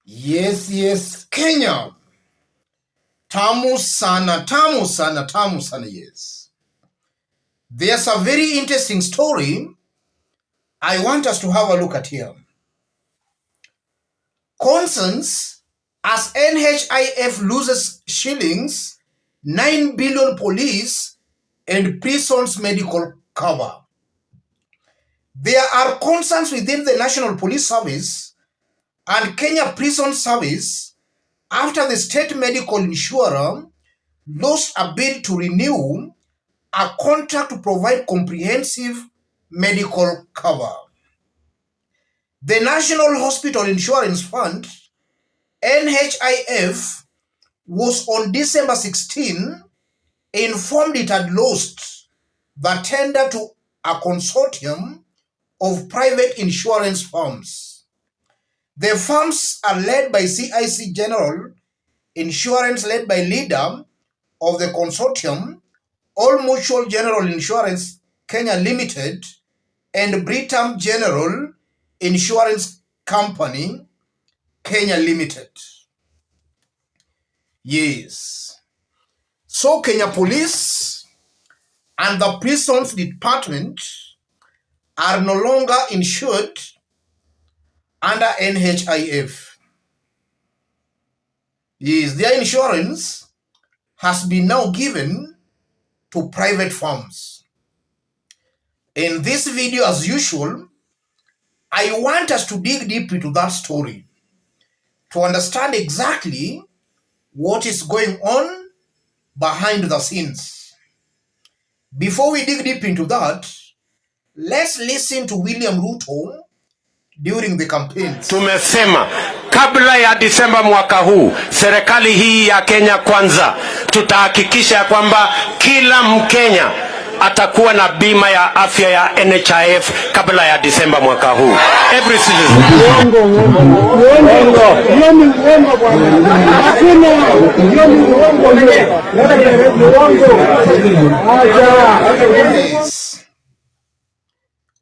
Yes, Kenya. Tamu sana, yes. There's a very interesting story I want us to have a look at here. Concerns as NHIF loses shillings, 9 billion police and prisons medical cover. There are concerns within the National Police Service and Kenya Prison Service after the state medical insurer lost a bid to renew a contract to provide comprehensive medical cover. The National Hospital Insurance Fund, NHIF, was on December 16 informed it had lost the tender to a consortium of private insurance firms. The firms are led by CIC General Insurance, led by leader of the consortium, All Mutual General Insurance Kenya Limited, and Britam General Insurance Company Kenya Limited. Yes. So Kenya Police and the Prisons Department are no longer insured under NHIF. Yes, their insurance has been now given to private firms. In this video, as usual, I want us to dig deep into that story to understand exactly what is going on behind the scenes. Before we dig deep into that, let's listen to William Ruto during the campaigns. Tumesema kabla ya Disemba mwaka huu, serikali hii ya Kenya Kwanza tutahakikisha kwamba kila Mkenya atakuwa na bima ya afya ya NHIF kabla ya Disemba mwaka huu. Every citizen.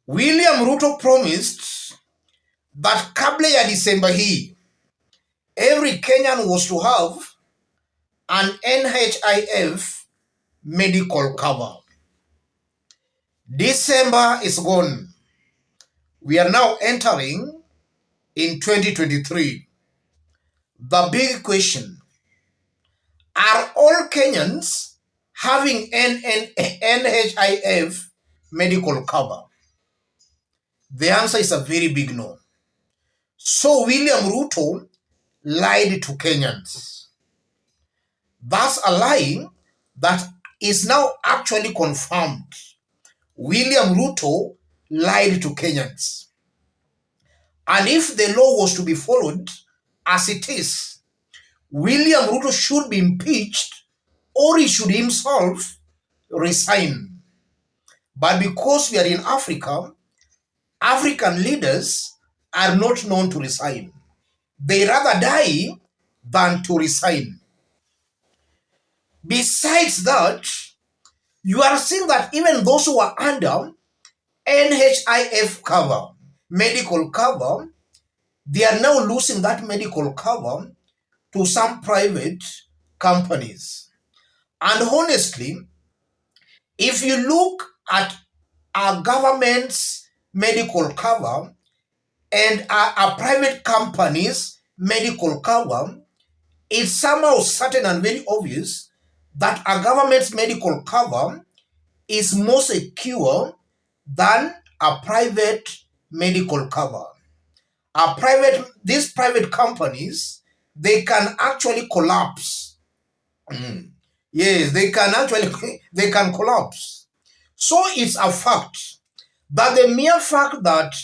William Ruto promised that kabla ya December hii, every Kenyan was to have an NHIF medical cover. December is gone. We are now entering in 2023. The big question, are all Kenyans having NHIF medical cover? The answer is a very big no. So William Ruto lied to Kenyans. That's a lie that is now actually confirmed. William Ruto lied to Kenyans. And if the law was to be followed as it is, William Ruto should be impeached or he should himself resign. But because we are in Africa, African leaders are not known to resign. They rather die than to resign. Besides that, you are seeing that even those who are under NHIF cover, medical cover, they are now losing that medical cover to some private companies. And honestly, if you look at our government's medical cover and our private companies' medical cover, it's somehow certain and very obvious that a government's medical cover is more secure than a private medical cover. These private companies, they can actually collapse. Yes, they can collapse. So it's a fact that the mere fact that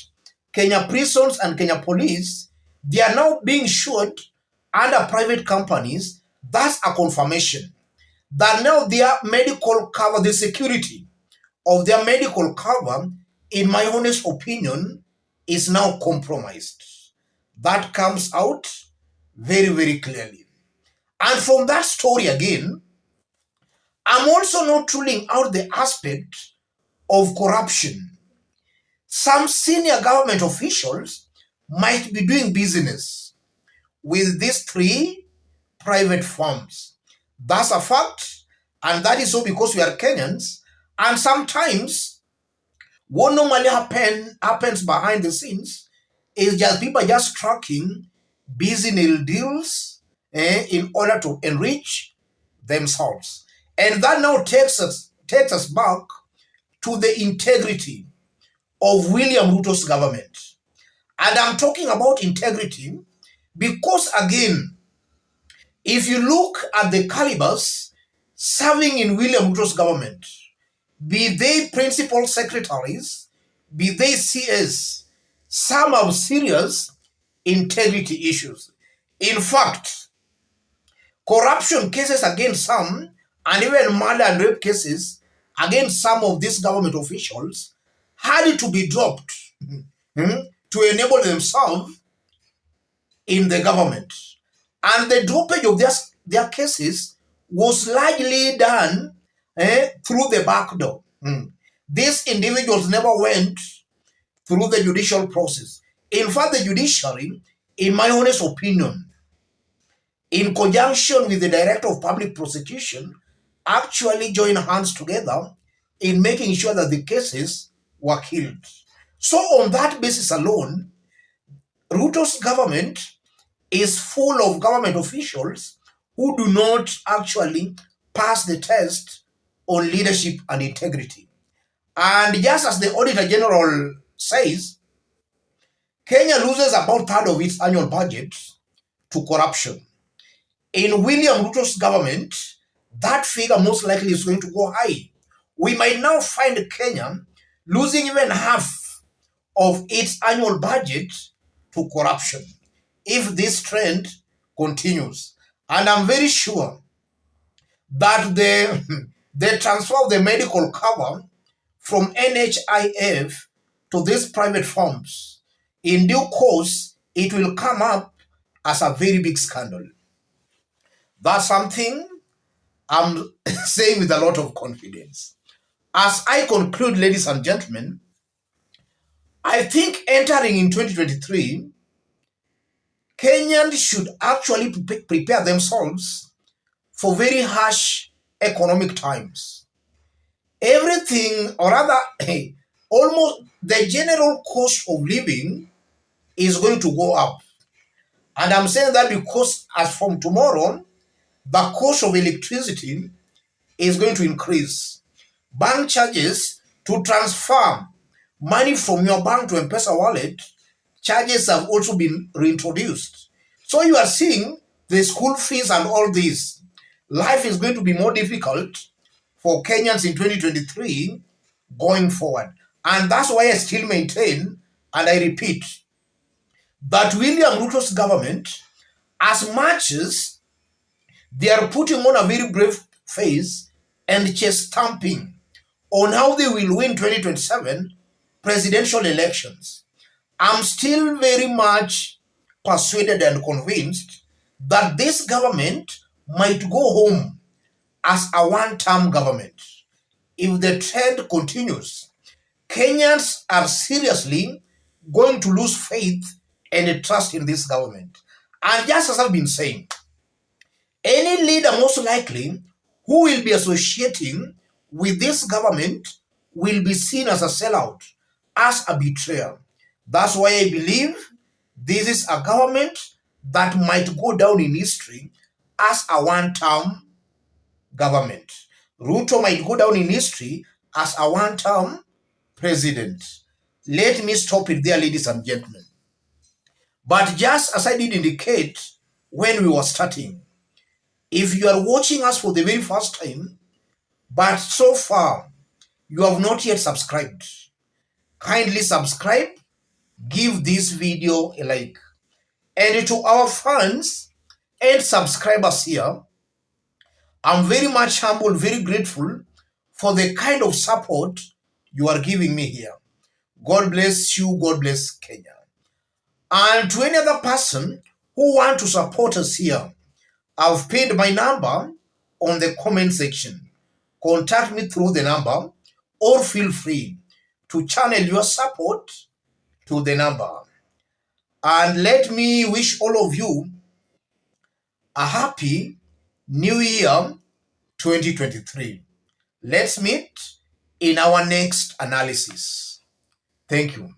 Kenya Prisons and Kenya Police, they are now being insured under private companies, that's a confirmation that now their medical cover, the security of their medical cover, in my honest opinion, is now compromised. That comes out very, very clearly. And from that story again, I'm also not ruling out the aspect of corruption. Some senior government officials might be doing business with these three private firms. That's a fact, and that is so because we are Kenyans, and sometimes what normally happens behind the scenes is just people just tracking business deals in order to enrich themselves. And that now takes us back to the integrity of William Ruto's government. And I'm talking about integrity because, again, if you look at the calibers serving in William Ruto's government, be they principal secretaries, be they CS, some have serious integrity issues. In fact, corruption cases against some, and even murder and rape cases against some of these government officials had to be dropped to enable themselves in the government. And the droppage of their cases was largely done through the back door. These individuals never went through the judicial process. In fact, the judiciary, in my honest opinion, in conjunction with the Director of Public Prosecution, actually joined hands together in making sure that the cases were killed. So on that basis alone, Ruto's government is full of government officials who do not actually pass the test on leadership and integrity. And just as the Auditor General says, Kenya loses about a third of its annual budget to corruption. In William Ruto's government, that figure most likely is going to go high. We might now find Kenya losing even half of its annual budget to corruption if this trend continues. And I'm very sure that the transfer of the medical cover from NHIF to these private firms, in due course, it will come up as a very big scandal. That's something I'm saying with a lot of confidence. As I conclude, ladies and gentlemen, I think entering in 2023, Kenyans should actually prepare themselves for very harsh economic times. Everything, or rather, almost the general cost of living is going to go up. And I'm saying that because as from tomorrow, the cost of electricity is going to increase. Bank charges to transfer money from your bank to M-Pesa wallet, charges have also been reintroduced. So you are seeing the school fees and all this. Life is going to be more difficult for Kenyans in 2023 going forward. And that's why I still maintain, and I repeat, that William Ruto's government, as much as they are putting on a very brave face and chest stamping on how they will win 2027 presidential elections, I'm still very much persuaded and convinced that this government might go home as a one-term government. If the trend continues, Kenyans are seriously going to lose faith and trust in this government. And just as I've been saying, any leader most likely who will be associating with this government will be seen as a sellout, as a betrayer. That's why I believe this is a government that might go down in history as a one-term government. Ruto might go down in history as a one-term president. Let me stop it there, ladies and gentlemen. But just as I did indicate when we were starting, if you are watching us for the very first time, but so far you have not yet subscribed, kindly subscribe, give this video a like. And to our fans and subscribers here, I'm very much humble, very grateful for the kind of support you are giving me here. God bless you. God bless Kenya. And to any other person who want to support us here, I've pinned my number on the comment section. Contact me through the number or feel free to channel your support to the number. And let me wish all of you a happy New Year 2023. Let's meet in our next analysis. Thank you.